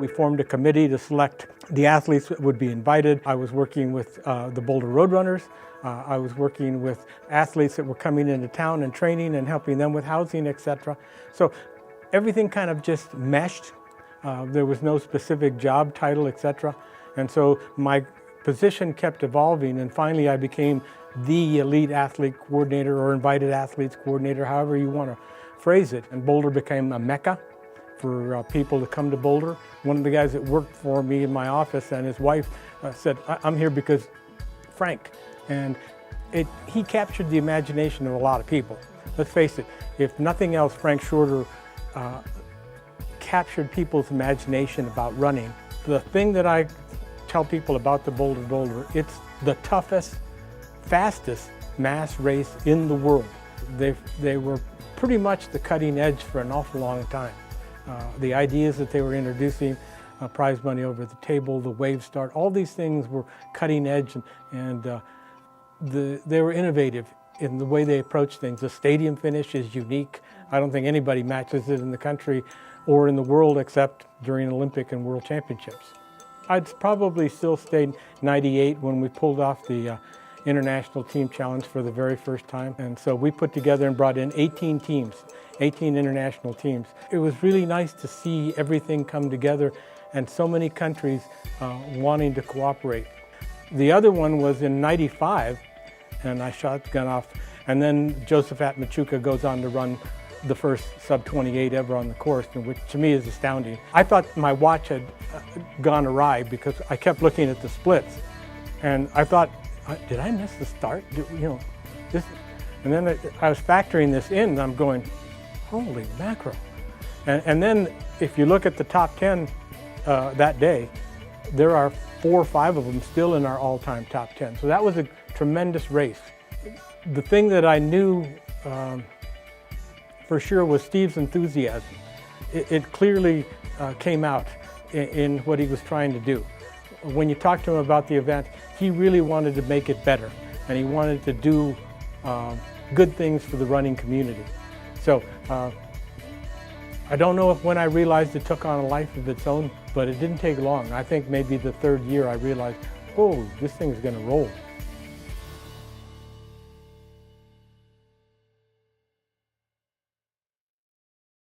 We formed a committee to select the athletes that would be invited. I was working with the Boulder Roadrunners. I was working with athletes that were coming into town and training and helping them with housing, etc. So everything kind of just meshed. There was no specific job title, etc. And so my position kept evolving, and finally I became the elite athlete coordinator or invited athletes coordinator, however you want to phrase it. And Boulder became a mecca for people to come to Boulder. One of the guys that worked for me in my office and his wife said, I'm here because Frank. And he captured the imagination of a lot of people. Let's face it, if nothing else, Frank Shorter captured people's imagination about running. The thing that I tell people about the Boulder, it's the toughest, fastest mass race in the world. They were pretty much the cutting edge for an awful long time. The ideas that they were introducing, prize money over the table, the wave start, all these things were cutting edge, and they were innovative in the way they approach things. The stadium finish is unique. I don't think anybody matches it in the country or in the world except during Olympic and World Championships. I'd probably still stayed 98 when we pulled off the International Team Challenge for the very first time. And so we put together and brought in 18 teams, 18 international teams. It was really nice to see everything come together and so many countries wanting to cooperate. The other one was in 95, and I shotgun off. And then Joseph Machuca goes on to run the first sub-28 ever on the course, which to me is astounding. I thought my watch had gone awry because I kept looking at the splits. And I thought, did I miss the start? And then I was factoring this in, and I'm going, holy mackerel. And then if you look at the top 10 that day, there are 4 or 5 of them still in our all-time top 10. So that was a tremendous race. The thing that I knew for sure was Steve's enthusiasm. It clearly came out in what he was trying to do. When you talk to him about the event, he really wanted to make it better, and he wanted to do good things for the running community. So I don't know when I realized it took on a life of its own, but it didn't take long. I think maybe the 3rd year I realized, oh, this thing's going to roll.